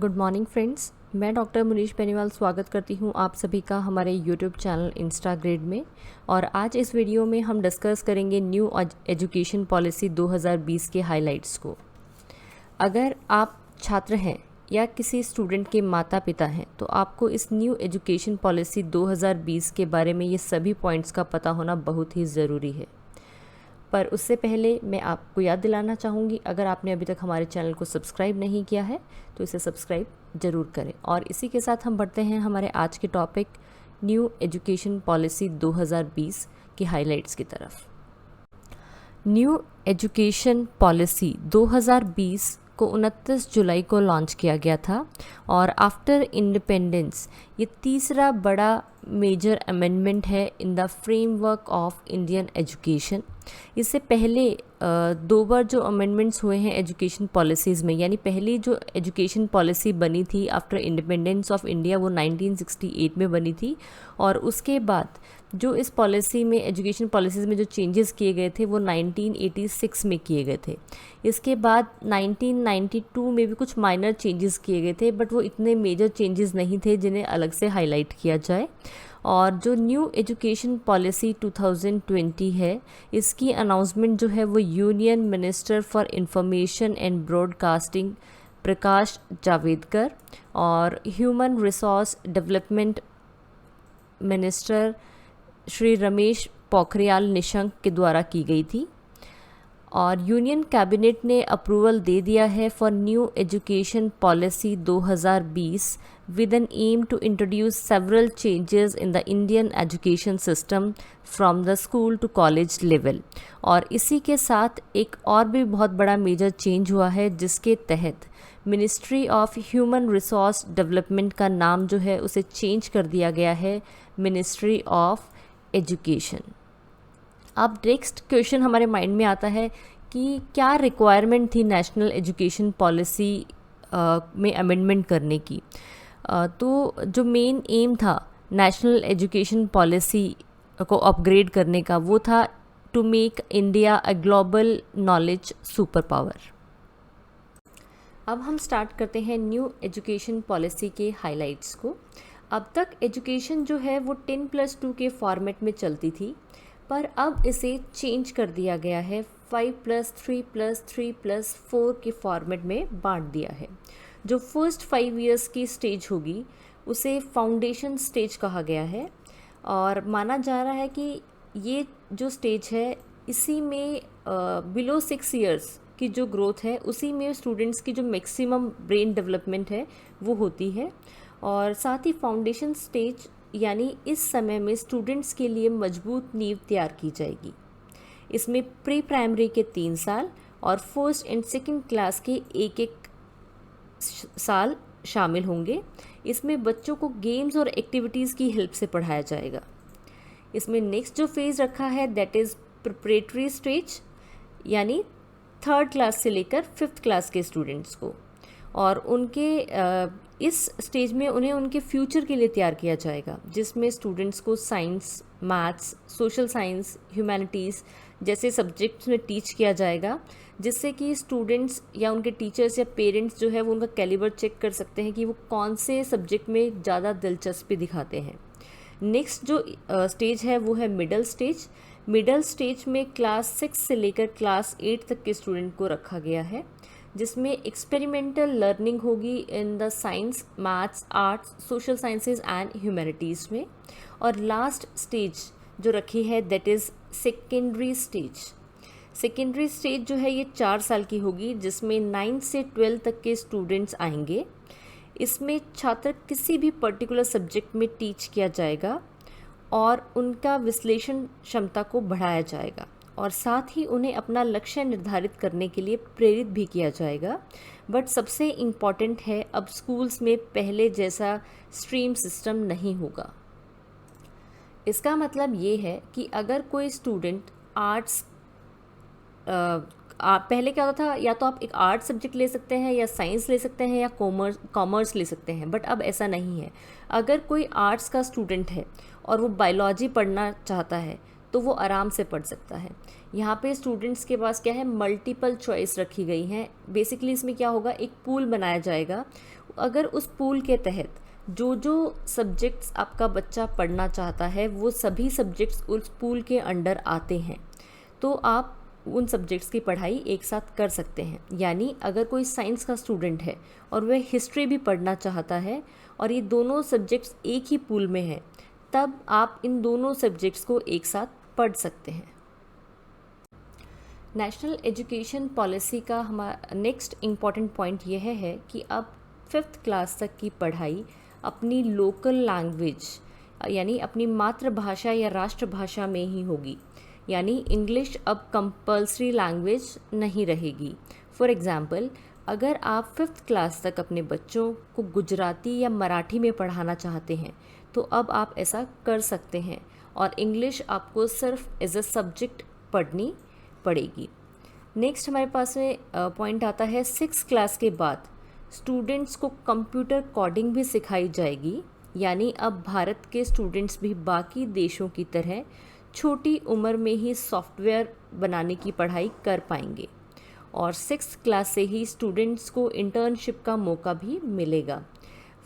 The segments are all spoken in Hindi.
गुड मॉर्निंग फ्रेंड्स, मैं डॉक्टर मुनीश बेनीवाल स्वागत करती हूं आप सभी का हमारे यूट्यूब चैनल इंस्टाग्रेड में। और आज इस वीडियो में हम डिस्कस करेंगे न्यू एजुकेशन पॉलिसी 2020 के हाइलाइट्स को। अगर आप छात्र हैं या किसी स्टूडेंट के माता पिता हैं तो आपको इस न्यू एजुकेशन पॉलिसी 2020 के बारे में ये सभी पॉइंट्स का पता होना बहुत ही ज़रूरी है। पर उससे पहले मैं आपको याद दिलाना चाहूँगी, अगर आपने अभी तक हमारे चैनल को सब्सक्राइब नहीं किया है तो इसे सब्सक्राइब ज़रूर करें। और इसी के साथ हम बढ़ते हैं हमारे आज के टॉपिक न्यू एजुकेशन पॉलिसी 2020 की हाइलाइट्स की तरफ। न्यू एजुकेशन पॉलिसी 2020 को 29 जुलाई को लॉन्च किया गया था और आफ्टर इंडिपेंडेंस ये तीसरा बड़ा मेजर अमेंडमेंट है in the framework of Indian education. इससे पहले दो बार जो अमेंडमेंट्स हुए हैं एजुकेशन पॉलिसीज़ में, यानी पहली जो एजुकेशन पॉलिसी बनी थी आफ्टर इंडिपेंडेंस ऑफ इंडिया वो 1968 में बनी थी, और उसके बाद जो इस पॉलिसी में एजुकेशन पॉलिसीज़ में जो चेंजेस किए गए थे वो 1986 में किए गए थे। इसके बाद 1992 में भी कुछ माइनर चेंजेस किए गए थे, बट वो इतने मेजर चेंजेस नहीं थे जिन्हें अलग से हाईलाइट किया जाए। और जो न्यू एजुकेशन पॉलिसी 2020 है, इसकी अनाउंसमेंट जो है वो union minister for information and broadcasting Prakash Javadekar और human resource development minister Shri Ramesh Pokhriyal Nishank के द्वारा की गई थी। और यूनियन कैबिनेट ने अप्रूवल दे दिया है for new education policy 2020 with an aim to introduce several changes in the Indian education system from the school to college level। और इसी के साथ एक और भी बहुत बड़ा मेजर चेंज हुआ है जिसके तहत ministry of human resource development का नाम जो है उसे चेंज कर दिया गया है मिनिस्ट्री ऑफ एजुकेशन। अब नेक्स्ट क्वेश्चन हमारे माइंड में आता है कि क्या रिक्वायरमेंट थी नेशनल एजुकेशन पॉलिसी में अमेंडमेंट करने की। तो जो मेन एम था नेशनल एजुकेशन पॉलिसी को अपग्रेड करने का वो था to make India a global knowledge super power. अब हम स्टार्ट करते हैं न्यू एजुकेशन पॉलिसी के हाइलाइट्स को। अब तक एजुकेशन जो है वो 10+2 के फॉर्मेट में चलती थी, पर अब इसे चेंज कर दिया गया है 5+3+3+4 के फॉर्मेट में बांट दिया है। जो फर्स्ट 5 इयर्स की स्टेज होगी उसे फाउंडेशन स्टेज कहा गया है, और माना जा रहा है कि ये जो स्टेज है इसी में बिलो 6 इयर्स की जो ग्रोथ है उसी में स्टूडेंट्स की जो मैक्सिमम ब्रेन डेवलपमेंट है वो होती है। और साथ ही फाउंडेशन स्टेज यानी इस समय में स्टूडेंट्स के लिए मजबूत नींव तैयार की जाएगी। इसमें प्री प्राइमरी के 3 साल और फर्स्ट एंड सेकंड क्लास के एक साल शामिल होंगे। इसमें बच्चों को गेम्स और एक्टिविटीज़ की हेल्प से पढ़ाया जाएगा। इसमें नेक्स्ट जो फेज़ रखा है दैट इज़ प्रिपरेटरी स्टेज, यानी 3rd क्लास से लेकर 5th क्लास के स्टूडेंट्स को, और उनके इस स्टेज में उन्हें उनके फ्यूचर के लिए तैयार किया जाएगा, जिसमें स्टूडेंट्स को science, maths, social science, humanities जैसे सब्जेक्ट्स में टीच किया जाएगा, जिससे कि स्टूडेंट्स या उनके टीचर्स या पेरेंट्स जो है वो उनका कैलिबर चेक कर सकते हैं कि वो कौन से सब्जेक्ट में ज़्यादा दिलचस्पी दिखाते हैं। नेक्स्ट जो स्टेज है वो है मिडल स्टेज। मिडल स्टेज में क्लास 6 से लेकर क्लास 8 तक के स्टूडेंट को रखा गया है, जिसमें एक्सपेरिमेंटल लर्निंग होगी in the science, maths, arts, social sciences and humanities में। और लास्ट स्टेज जो रखी है that is secondary stage. Secondary stage जो है ये 4 साल की होगी, जिसमें 9 से 12 तक के स्टूडेंट्स आएंगे। इसमें छात्र किसी भी पर्टिकुलर सब्जेक्ट में टीच किया जाएगा और उनका विश्लेषण क्षमता को बढ़ाया जाएगा, और साथ ही उन्हें अपना लक्ष्य निर्धारित करने के लिए प्रेरित भी किया जाएगा। बट सबसे इम्पॉर्टेंट है अब स्कूल्स में पहले जैसा स्ट्रीम सिस्टम नहीं होगा। इसका मतलब ये है कि अगर कोई स्टूडेंट आर्ट्स पहले क्या होता था, या तो आप एक आर्ट सब्जेक्ट ले सकते हैं या साइंस ले सकते हैं या कॉमर्स ले सकते हैं, बट अब ऐसा नहीं है। अगर कोई आर्ट्स का स्टूडेंट है और वो बायोलॉजी पढ़ना चाहता है तो वो आराम से पढ़ सकता है। यहाँ पे स्टूडेंट्स के पास क्या है, मल्टीपल चॉइस रखी गई हैं। बेसिकली इसमें क्या होगा, एक पूल बनाया जाएगा, अगर उस पूल के तहत जो जो सब्जेक्ट्स आपका बच्चा पढ़ना चाहता है वो सभी सब्जेक्ट्स उस पूल के अंडर आते हैं, तो आप उन सब्जेक्ट्स की पढ़ाई एक साथ कर सकते हैं। यानी अगर कोई साइंस का स्टूडेंट है और वह हिस्ट्री भी पढ़ना चाहता है और ये दोनों सब्जेक्ट्स एक ही पूल में है, तब आप इन दोनों सब्जेक्ट्स को एक साथ पढ़ सकते हैं। नेशनल एजुकेशन पॉलिसी का हमारा नेक्स्ट इम्पॉर्टेंट पॉइंट यह है कि अब 5th क्लास तक की पढ़ाई अपनी लोकल लैंग्वेज यानी अपनी मातृभाषा या राष्ट्रभाषा में ही होगी। यानी इंग्लिश अब कंपल्सरी लैंग्वेज नहीं रहेगी। फॉर एग्ज़ाम्पल, अगर आप 5th क्लास तक अपने बच्चों को गुजराती या मराठी में पढ़ाना चाहते हैं तो अब आप ऐसा कर सकते हैं और इंग्लिश आपको सिर्फ एज अ सब्जेक्ट पढ़नी पड़ेगी। नेक्स्ट हमारे पास में पॉइंट आता है 6th क्लास के बाद स्टूडेंट्स को कंप्यूटर कोडिंग भी सिखाई जाएगी। यानी अब भारत के स्टूडेंट्स भी बाकी देशों की तरह छोटी उम्र में ही सॉफ्टवेयर बनाने की पढ़ाई कर पाएंगे और 6th क्लास से ही स्टूडेंट्स को इंटर्नशिप का मौका भी मिलेगा।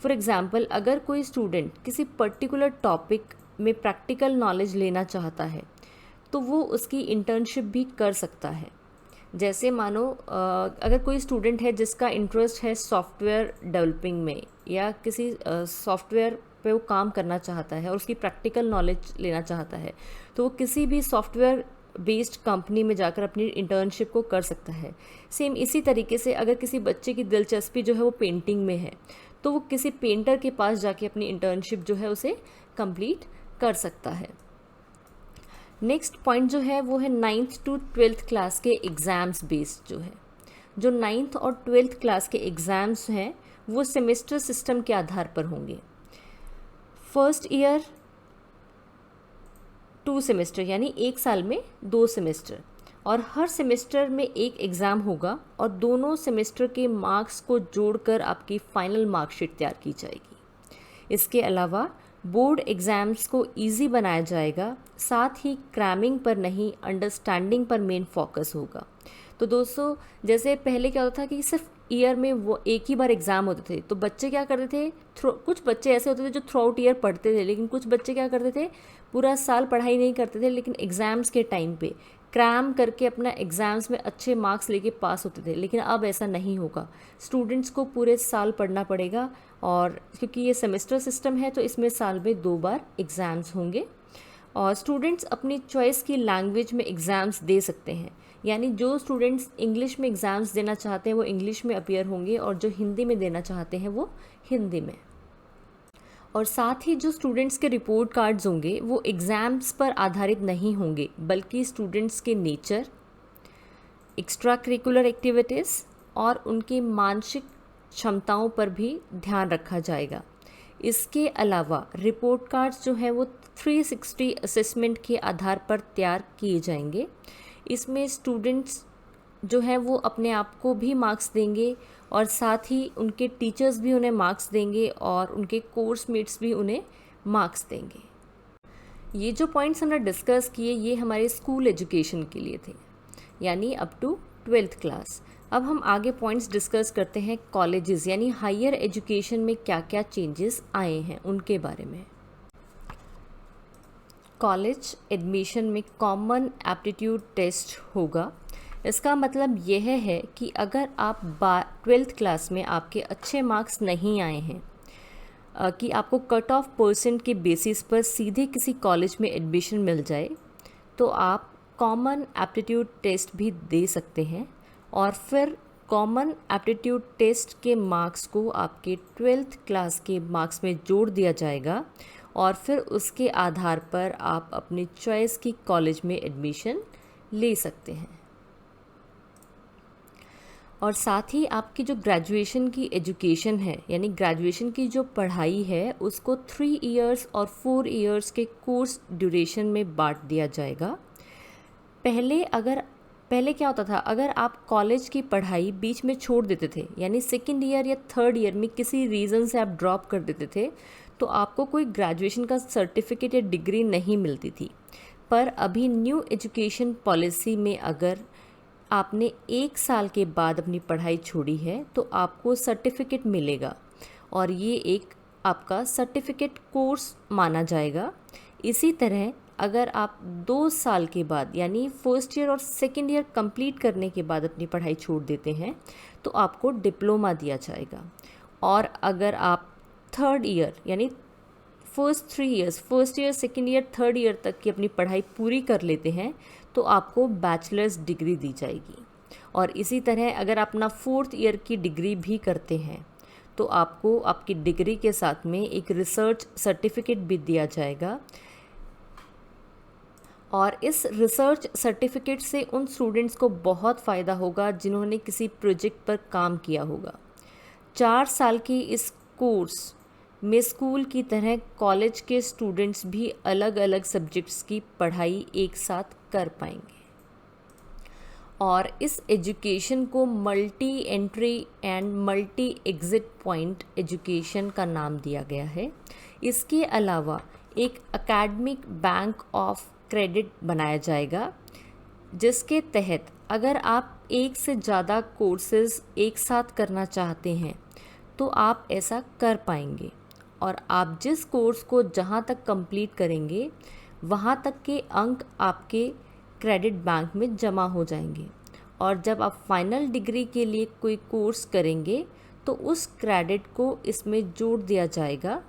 फॉर एग्ज़ाम्पल, अगर कोई स्टूडेंट किसी पर्टिकुलर टॉपिक में प्रैक्टिकल नॉलेज लेना चाहता है तो वो उसकी इंटर्नशिप भी कर सकता है। जैसे मानो अगर कोई स्टूडेंट है जिसका इंटरेस्ट है सॉफ्टवेयर डेवलपिंग में या किसी सॉफ्टवेयर पे वो काम करना चाहता है और उसकी प्रैक्टिकल नॉलेज लेना चाहता है, तो वो किसी भी सॉफ्टवेयर बेस्ड कंपनी में जाकर अपनी इंटर्नशिप को कर सकता है। सेम इसी तरीके से अगर किसी बच्चे की दिलचस्पी जो है वो पेंटिंग में है तो वो किसी पेंटर के पास जाके अपनी इंटर्नशिप जो है उसे कंप्लीट कर सकता है। नेक्स्ट पॉइंट जो है वो है 9th to 12th क्लास के एग्ज़ाम्स बेस्ड जो है। जो 9th और 12th क्लास के एग्ज़ाम्स हैं वो सेमेस्टर सिस्टम के आधार पर होंगे। फर्स्ट ईयर 2 सेमेस्टर यानी एक साल में 2 सेमेस्टर और हर सेमेस्टर में एक एग्ज़ाम होगा और दोनों सेमेस्टर के मार्क्स को जोड़कर आपकी फाइनल मार्कशीट तैयार की जाएगी। इसके अलावा बोर्ड एग्ज़ाम्स को इजी बनाया जाएगा, साथ ही क्रैमिंग पर नहीं अंडरस्टैंडिंग पर मेन फोकस होगा। तो दोस्तों, जैसे पहले क्या होता था कि सिर्फ ईयर में वो एक ही बार एग्ज़ाम होते थे, तो बच्चे क्या करते थे, कुछ बच्चे ऐसे होते थे जो थ्रू आउट ईयर पढ़ते थे, लेकिन कुछ बच्चे क्या करते थे पूरा साल पढ़ाई नहीं करते थे, लेकिन एग्ज़ाम्स के टाइम पे क्रैम करके अपना एग्ज़ाम्स में अच्छे मार्क्स लेके पास होते थे। लेकिन अब ऐसा नहीं होगा, स्टूडेंट्स को पूरे साल पढ़ना पड़ेगा और क्योंकि ये सेमेस्टर सिस्टम है तो इसमें साल में 2 बार एग्ज़ाम्स होंगे और स्टूडेंट्स अपनी चॉइस की लैंग्वेज में एग्ज़ाम्स दे सकते हैं। यानी जो स्टूडेंट्स इंग्लिश में एग्ज़ाम्स देना चाहते हैं वो इंग्लिश में अपीयर होंगे और जो हिंदी में देना चाहते हैं वो हिंदी में। और साथ ही जो स्टूडेंट्स के रिपोर्ट कार्ड्स होंगे वो एग्ज़ाम्स पर आधारित नहीं होंगे, बल्कि स्टूडेंट्स के नेचर, एक्स्ट्रा करिकुलर एक्टिविटीज़ और उनकी मानसिक क्षमताओं पर भी ध्यान रखा जाएगा। इसके अलावा रिपोर्ट कार्ड्स जो है वो 360 असेसमेंट के आधार पर तैयार किए जाएंगे। इसमें स्टूडेंट्स जो है वो अपने आप को भी मार्क्स देंगे और साथ ही उनके टीचर्स भी उन्हें मार्क्स देंगे और उनके कोर्स मेट्स भी उन्हें मार्क्स देंगे। ये जो पॉइंट्स हमने डिस्कस किए ये हमारे स्कूल एजुकेशन के लिए थे, यानी अप टू 12th क्लास। अब हम आगे पॉइंट्स डिस्कस करते हैं कॉलेजेस यानी हायर एजुकेशन में क्या क्या चेंजेस आए हैं उनके बारे में। कॉलेज एडमिशन में कॉमन एप्टीट्यूड टेस्ट होगा। इसका मतलब यह है कि अगर आप 12th क्लास में आपके अच्छे मार्क्स नहीं आए हैं कि आपको कट ऑफ परसेंट के बेसिस पर सीधे किसी कॉलेज में एडमिशन मिल जाए, तो आप कॉमन एप्टीट्यूड टेस्ट भी दे सकते हैं और फिर कॉमन एप्टीट्यूड टेस्ट के मार्क्स को आपके 12th क्लास के मार्क्स में जोड़ दिया जाएगा और फिर उसके आधार पर आप अपनी चॉइस की कॉलेज में एडमिशन ले सकते हैं। और साथ ही आपकी जो ग्रेजुएशन की एजुकेशन है यानी ग्रेजुएशन की जो पढ़ाई है उसको 3 इयर्स और 4 इयर्स के कोर्स ड्यूरेशन में बांट दिया जाएगा। पहले क्या होता था, अगर आप कॉलेज की पढ़ाई बीच में छोड़ देते थे यानी 2nd ईयर या 3rd ईयर में किसी रीज़न से आप ड्रॉप कर देते थे तो आपको कोई ग्रेजुएशन का सर्टिफिकेट या डिग्री नहीं मिलती थी। पर अभी न्यू एजुकेशन पॉलिसी में अगर आपने 1 साल के बाद अपनी पढ़ाई छोड़ी है तो आपको सर्टिफिकेट मिलेगा। और ये एक आपका सर्टिफिकेट कोर्स माना जाएगा। इसी तरह अगर आप 2 साल के बाद यानी फर्स्ट ईयर और सेकेंड ईयर कंप्लीट करने के बाद अपनी पढ़ाई छोड़ देते हैं तो आपको डिप्लोमा दिया जाएगा। और अगर आप थर्ड ईयर यानी first 3 years, first year second year third year तक की अपनी पढ़ाई पूरी कर लेते हैं तो आपको बैचलर्स डिग्री दी जाएगी। और इसी तरह अगर आप अपना फोर्थ ईयर की डिग्री भी करते हैं तो आपको आपकी डिग्री के साथ में एक रिसर्च सर्टिफिकेट भी दिया जाएगा। और इस रिसर्च सर्टिफिकेट से उन स्टूडेंट्स को बहुत फ़ायदा होगा जिन्होंने किसी प्रोजेक्ट पर काम किया होगा। 4 साल की इस कोर्स में स्कूल की तरह कॉलेज के स्टूडेंट्स भी अलग अलग सब्जेक्ट्स की पढ़ाई एक साथ कर पाएंगे। और इस एजुकेशन को multi entry and multi exit point education का नाम दिया गया है। इसके अलावा एक एकेडमिक बैंक ऑफ क्रेडिट बनाया जाएगा, जिसके तहत अगर आप एक से ज़्यादा कोर्सेज एक साथ करना चाहते हैं तो आप ऐसा कर पाएंगे। और आप जिस कोर्स को जहाँ तक कंप्लीट करेंगे वहाँ तक के अंक आपके क्रेडिट बैंक में जमा हो जाएंगे। और जब आप फाइनल डिग्री के लिए कोई कोर्स करेंगे तो उस क्रेडिट को इसमें जोड़ दिया जाएगा।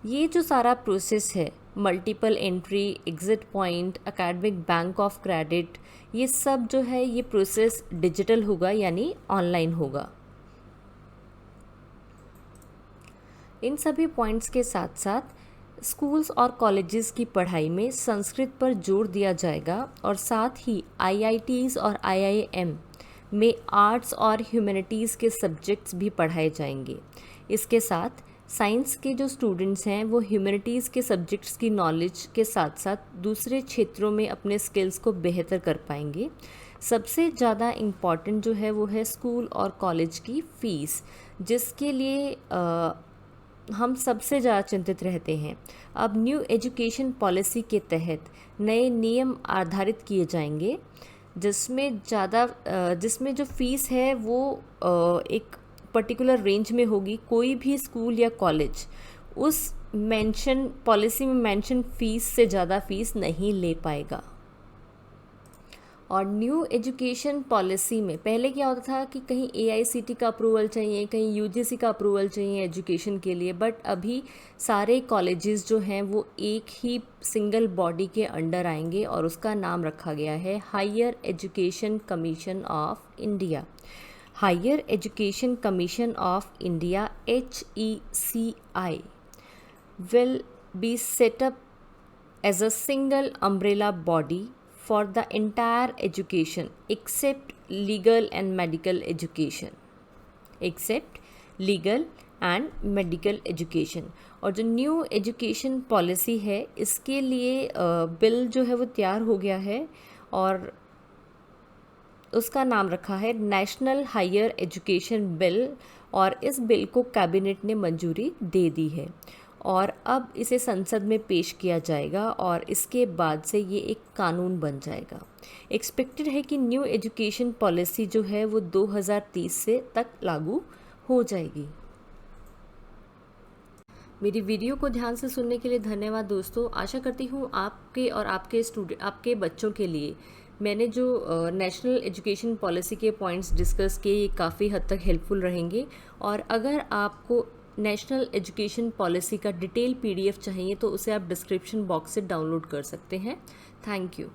ये जो सारा प्रोसेस है, multiple entry, exit point, academic bank of credit, ये सब जो है ये प्रोसेस डिजिटल होगा यानी ऑनलाइन होगा। इन सभी पॉइंट्स के साथ साथ स्कूल्स और कॉलेजेस की पढ़ाई में संस्कृत पर जोर दिया जाएगा और साथ ही आईआईटीज़ और आईआईएम में आर्ट्स और ह्यूमैनिटीज़ के सब्जेक्ट्स भी पढ़ाए जाएंगे। इसके साथ साइंस के जो स्टूडेंट्स हैं वो ह्यूमैनिटीज़ के सब्जेक्ट्स की नॉलेज के साथ साथ दूसरे क्षेत्रों में अपने स्किल्स को बेहतर कर पाएंगे। सबसे ज़्यादा इम्पॉर्टेंट जो है वो है स्कूल और कॉलेज की फ़ीस, जिसके लिए हम सबसे ज़्यादा चिंतित रहते हैं। अब न्यू एजुकेशन पॉलिसी के तहत नए नियम आधारित किए जाएंगे जिसमें जो फ़ीस है वो एक पर्टिकुलर रेंज में होगी। कोई भी स्कूल या कॉलेज उस पॉलिसी में मेंशन फ़ीस से ज़्यादा फ़ीस नहीं ले पाएगा। और न्यू एजुकेशन पॉलिसी में पहले क्या होता था कि कहीं एआईसीटी का अप्रूवल चाहिए, कहीं यूजीसी का अप्रूवल चाहिए एजुकेशन के लिए, बट अभी सारे कॉलेजेस जो हैं वो एक ही सिंगल बॉडी के अंडर आएंगे और उसका नाम रखा गया है higher education commission of India. Higher education commission of India HECI will be set up as a single umbrella body for the entire education except legal and medical education, except legal and medical education। और जो न्यू एजुकेशन पॉलिसी है इसके लिए बिल जो है वो तैयार हो गया है और उसका नाम रखा है नेशनल हायर एजुकेशन बिल। और इस बिल को कैबिनेट ने मंजूरी दे दी है और अब इसे संसद में पेश किया जाएगा और इसके बाद से ये एक कानून बन जाएगा। एक्सपेक्टेड है कि न्यू एजुकेशन पॉलिसी जो है वो 2030 से तक लागू हो जाएगी। मेरी वीडियो को ध्यान से सुनने के लिए धन्यवाद दोस्तों। आशा करती हूँ आपके और आपके बच्चों के लिए मैंने जो नेशनल एजुकेशन पॉलिसी के पॉइंट्स डिस्कस किए ये काफ़ी हद तक हेल्पफुल रहेंगे। और अगर आपको नेशनल एजुकेशन पॉलिसी का डिटेल PDF चाहिए तो उसे आप डिस्क्रिप्शन बॉक्स से डाउनलोड कर सकते हैं। Thank you.